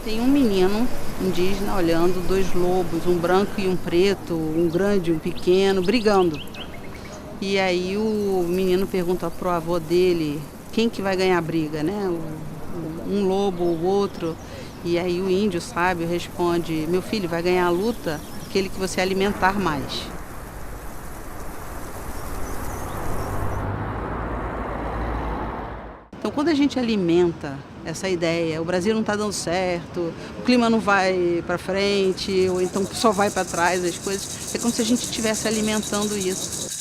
Tem um menino indígena olhando dois lobos, um branco e um preto, um grande e um pequeno, brigando. E aí o menino pergunta pro avô dele quem que vai ganhar a briga, né? Um lobo ou o outro. E aí o índio sábio responde: meu filho, vai ganhar a luta aquele que você alimentar mais. Então, quando a gente alimenta essa ideia, o Brasil não está dando certo, o clima não vai para frente, ou então só vai para trás as coisas, é como se a gente estivesse alimentando isso.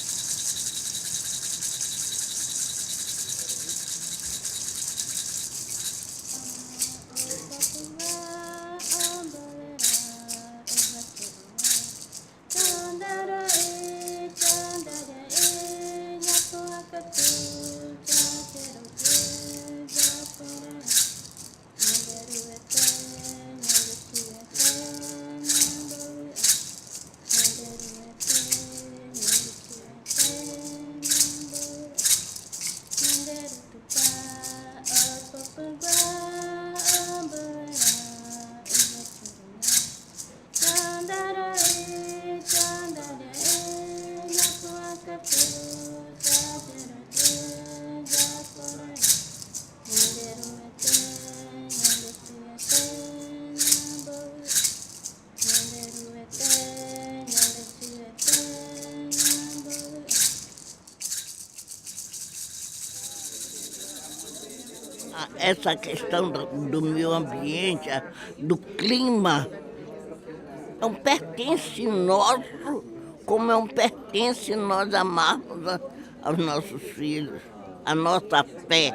Essa questão do meio ambiente, do clima, é um pertence nosso, como é um pertence nós amarmos aos nossos filhos, a nossa fé.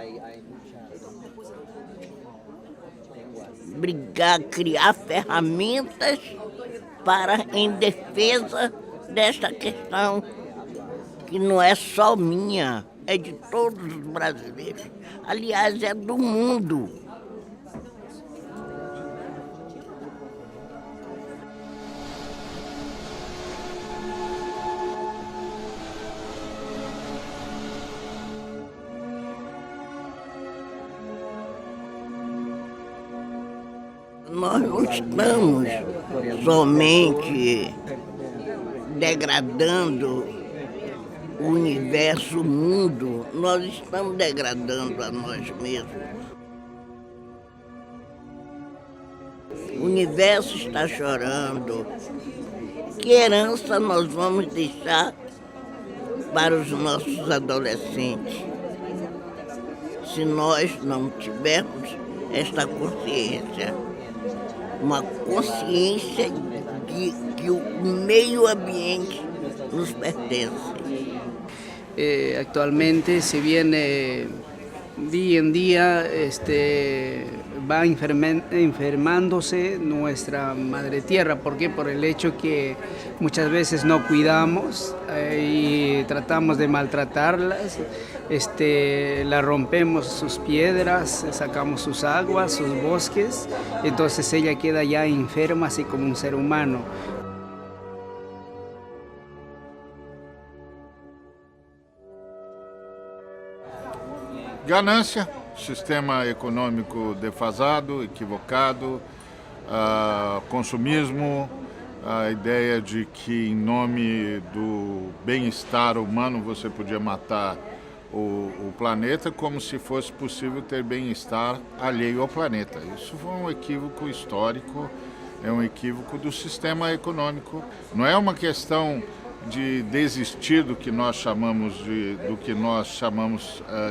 Brigar, criar ferramentas para em defesa desta questão, que não é só minha, é de todos os brasileiros. Aliás, é do mundo. Nós não estamos somente degradando o universo, o mundo, nós estamos degradando a nós mesmos. O universo está chorando. Que herança nós vamos deixar para os nossos adolescentes se nós não tivermos esta consciência? Uma consciência de que o meio ambiente nos pertence. Actualmente, si bien día en día va enfermándose nuestra madre tierra. ¿Por qué? Por el hecho que muchas veces no cuidamos y tratamos de maltratarlas, la rompemos sus piedras, sacamos sus aguas, sus bosques, entonces ella queda ya enferma así como un ser humano. Ganância, sistema econômico defasado, equivocado, consumismo, a ideia de que em nome do bem-estar humano você podia matar o planeta, como se fosse possível ter bem-estar alheio ao planeta. Isso foi um equívoco histórico, é um equívoco do sistema econômico. Não é uma questão de desistir do que nós chamamos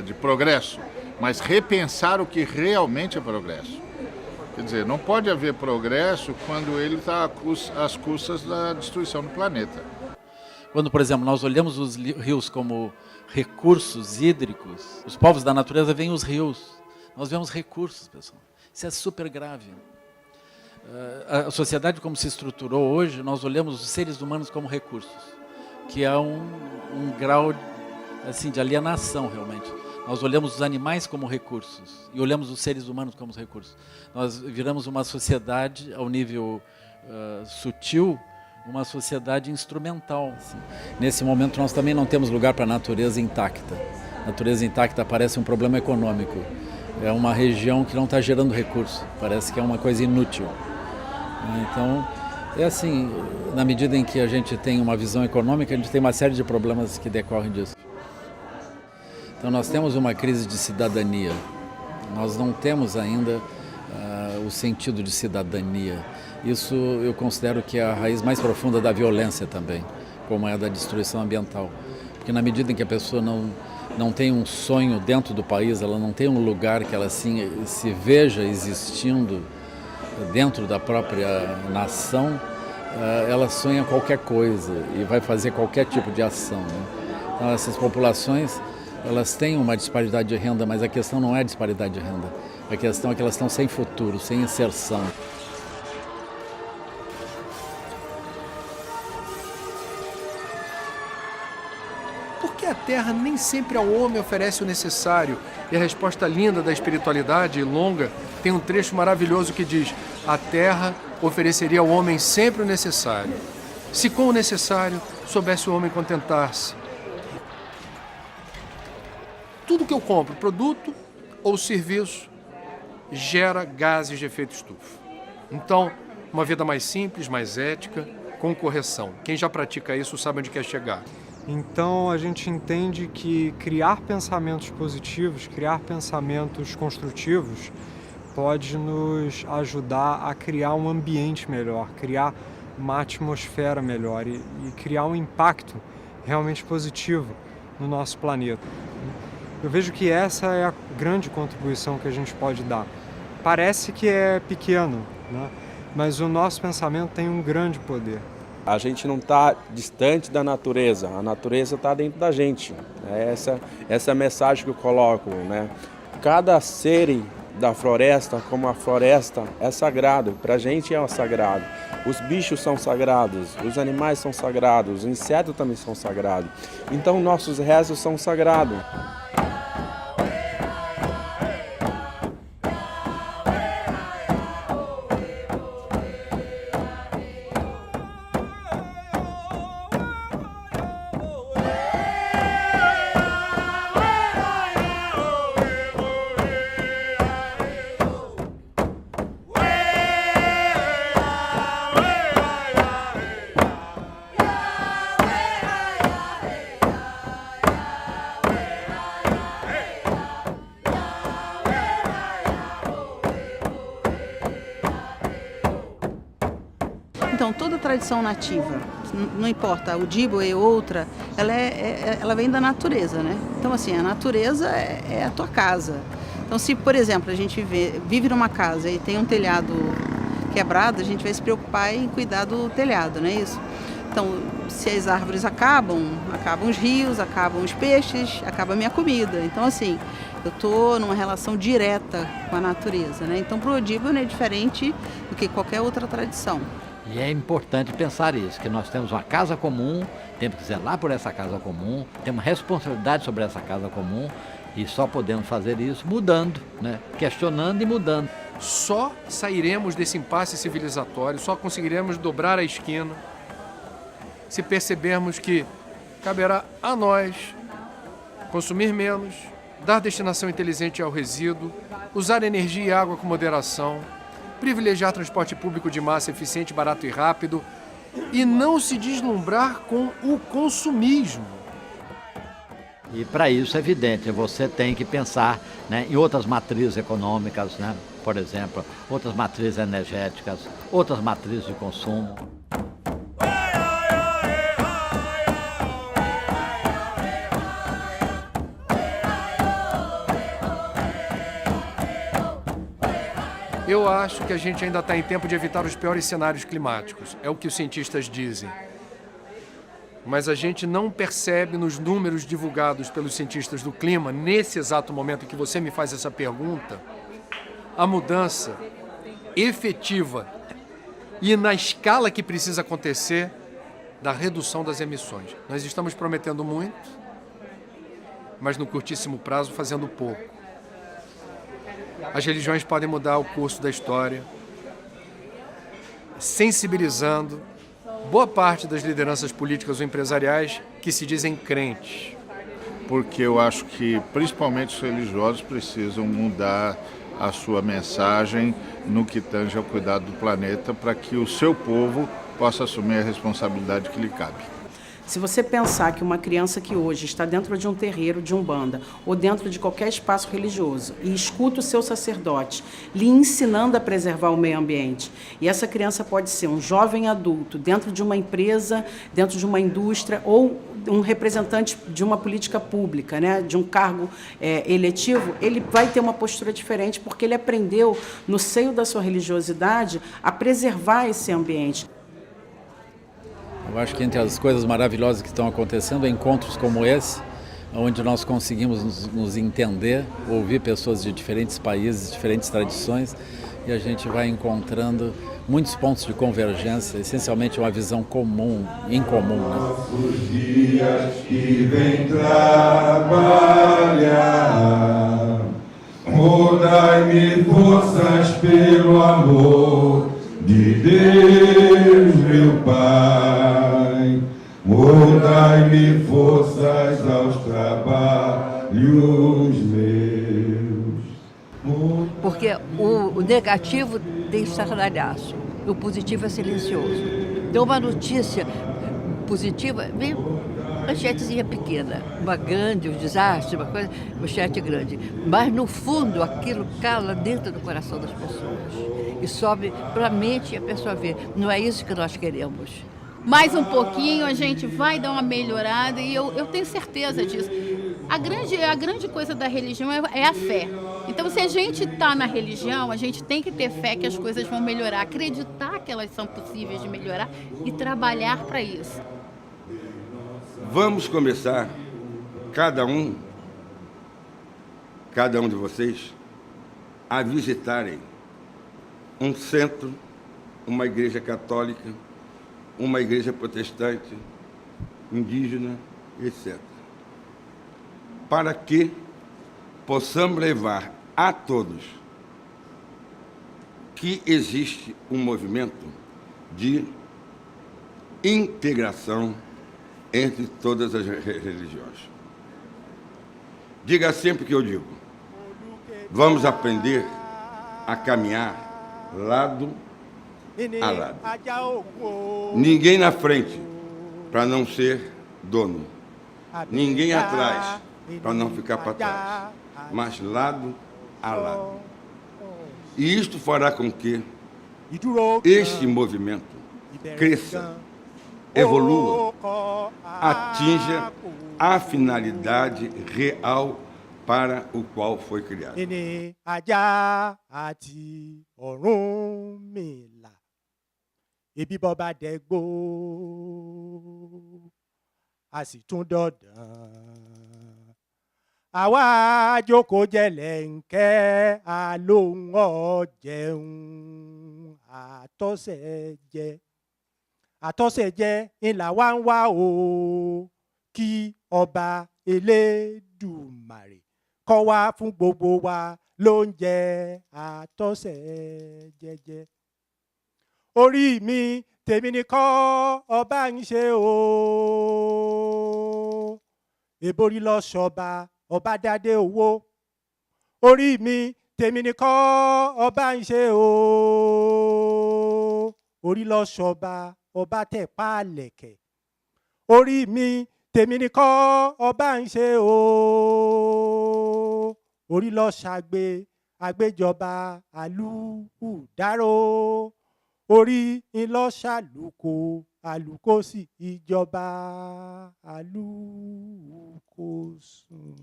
de progresso, mas repensar o que realmente é progresso. Quer dizer, não pode haver progresso quando ele está às custas da destruição do planeta. Quando, por exemplo, nós olhamos os rios como recursos hídricos, os povos da natureza veem os rios. Nós vemos recursos, pessoal. Isso é super grave. A sociedade como se estruturou hoje, nós olhamos os seres humanos como recursos, que é um grau assim, de alienação realmente. Nós olhamos os animais como recursos e olhamos os seres humanos como recursos. Nós viramos uma sociedade ao nível sutil, uma sociedade instrumental. Nesse momento nós também não temos lugar para a natureza intacta. A natureza intacta parece um problema econômico. é uma região que não está gerando recurso, parece que é uma coisa inútil. Então, é assim, na medida em que a gente tem uma visão econômica, a gente tem uma série de problemas que decorrem disso. Então, nós temos uma crise de cidadania, nós não temos ainda o sentido de cidadania. Isso eu considero que é a raiz mais profunda da violência também, como é a da destruição ambiental. Porque na medida em que a pessoa não tem um sonho dentro do país, ela não tem um lugar que ela assim, se veja existindo dentro da própria nação, ela sonha qualquer coisa e vai fazer qualquer tipo de ação, né? Então essas populações, elas têm uma disparidade de renda, mas a questão não é a disparidade de renda. A questão é que elas estão sem futuro, sem inserção. Porque a terra nem sempre ao homem oferece o necessário. E a resposta linda da espiritualidade, longa, tem um trecho maravilhoso que diz: a terra ofereceria ao homem sempre o necessário. Se com o necessário soubesse o homem contentar-se. Tudo que eu compro, produto ou serviço, gera gases de efeito estufa. Então, uma vida mais simples, mais ética, com correção. Quem já pratica isso sabe onde quer chegar. Então a gente entende que criar pensamentos positivos, criar pensamentos construtivos, pode nos ajudar a criar um ambiente melhor, criar uma atmosfera melhor e criar um impacto realmente positivo no nosso planeta. Eu vejo que essa é a grande contribuição que a gente pode dar. Parece que é pequeno, né? Mas o nosso pensamento tem um grande poder. A gente não está distante da natureza, a natureza está dentro da gente. Essa é a mensagem que eu coloco, né? Cada ser da floresta, como a floresta, é sagrado, para a gente é sagrado. Os bichos são sagrados, os animais são sagrados, os insetos também são sagrados. Então nossos restos são sagrados. Então, toda tradição nativa, não importa, o Ojibwe e outra, ela vem da natureza, né? Então, assim, a natureza é a tua casa. Então, se, por exemplo, a gente vive numa casa e tem um telhado quebrado, a gente vai se preocupar em cuidar do telhado, não é isso? Então, se as árvores acabam os rios, acabam os peixes, acaba a minha comida. Então, assim, eu estou numa relação direta com a natureza, né? Então, para o Ojibwe não é diferente do que qualquer outra tradição. E é importante pensar isso, que nós temos uma casa comum, temos que zelar por essa casa comum, temos responsabilidade sobre essa casa comum e só podemos fazer isso mudando, né? Questionando e mudando. Só sairemos desse impasse civilizatório, só conseguiremos dobrar a esquina se percebermos que caberá a nós consumir menos, dar destinação inteligente ao resíduo, usar energia e água com moderação, privilegiar transporte público de massa eficiente, barato e rápido e não se deslumbrar com o consumismo. E para isso é evidente, você tem que pensar, né, em outras matrizes econômicas, né, por exemplo, outras matrizes energéticas, outras matrizes de consumo. Eu acho que a gente ainda está em tempo de evitar os piores cenários climáticos. É o que os cientistas dizem. Mas a gente não percebe nos números divulgados pelos cientistas do clima, nesse exato momento em que você me faz essa pergunta, a mudança efetiva e na escala que precisa acontecer da redução das emissões. Nós estamos prometendo muito, mas no curtíssimo prazo fazendo pouco. As religiões podem mudar o curso da história, sensibilizando boa parte das lideranças políticas ou empresariais que se dizem crentes. porque eu acho que principalmente os religiosos precisam mudar a sua mensagem no que tange ao cuidado do planeta para que o seu povo possa assumir a responsabilidade que lhe cabe. Se você pensar que uma criança que hoje está dentro de um terreiro de umbanda ou dentro de qualquer espaço religioso e escuta o seu sacerdote lhe ensinando a preservar o meio ambiente, e essa criança pode ser um jovem adulto dentro de uma empresa, dentro de uma indústria ou um representante de uma política pública, né, de um cargo eletivo, ele vai ter uma postura diferente porque ele aprendeu no seio da sua religiosidade a preservar esse ambiente. Eu acho que entre as coisas maravilhosas que estão acontecendo, encontros como esse, onde nós conseguimos nos entender, ouvir pessoas de diferentes países, diferentes tradições, e a gente vai encontrando muitos pontos de convergência, essencialmente uma visão comum, em comum. Nossos dias que vem trabalhar, dai-me forças pelo amor de Deus, meu Pai, dai-me forças aos trabalhos meus. Porque o negativo tem estardalhaço, o positivo é silencioso. Então uma notícia positiva, vem manchetezinha pequena, uma grande, um desastre, uma coisa, manchete grande. Mas no fundo aquilo cala dentro do coração das pessoas e sobe para a mente e a pessoa vê. Não é isso que nós queremos. Mais um pouquinho a gente vai dar uma melhorada e eu tenho certeza disso. A grande coisa da religião é a fé. Então, se a gente está na religião, a gente tem que ter fé que as coisas vão melhorar, acreditar que elas são possíveis de melhorar e trabalhar para isso. Vamos começar, cada um de vocês, a visitarem um centro, uma igreja católica, uma igreja protestante, indígena, etc. Para que possamos levar a todos que existe um movimento de integração entre todas as religiões. Diga sempre que eu digo, vamos aprender a caminhar lado a lado. Ninguém na frente para não ser dono. Ninguém atrás para não ficar para trás. Mas lado a lado. E isto fará com que este movimento cresça, evolua, atinja a finalidade real para o qual foi criado. Ebi bọba dẹgbó a sì tún dọ̀dàn. Àwa jókòó jẹ̀lẹ̀ńkẹ́ àlóhùn ọ̀jẹun àtọ́sẹ̀jẹ ńlá wa ń wá o kí ọba Elédùmarè kọ́ wá fún gbogbo wa lóúnjẹ àtọ́sẹ̀jẹjẹ. Orí mi tèmi ni kọ́ ọba ń ṣe o. Èborí lọ ṣọba ọba dádé owó. Orí mi tèmi ni kọ́ ọba ń ṣe o. Orí lọ ṣọba ọba tẹ̀ pa lẹ̀kẹ̀. Orí mi tèmi ni kọ́ ọba ń ṣe o. Orí lọ ṣàgbé àgbéjọba àlùdáró. Orí ńlọ ṣàlùkò àlùkò sí ìjọba àlùkò sùn.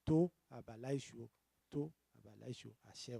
Tó àbàlá ìṣó àṣẹ o.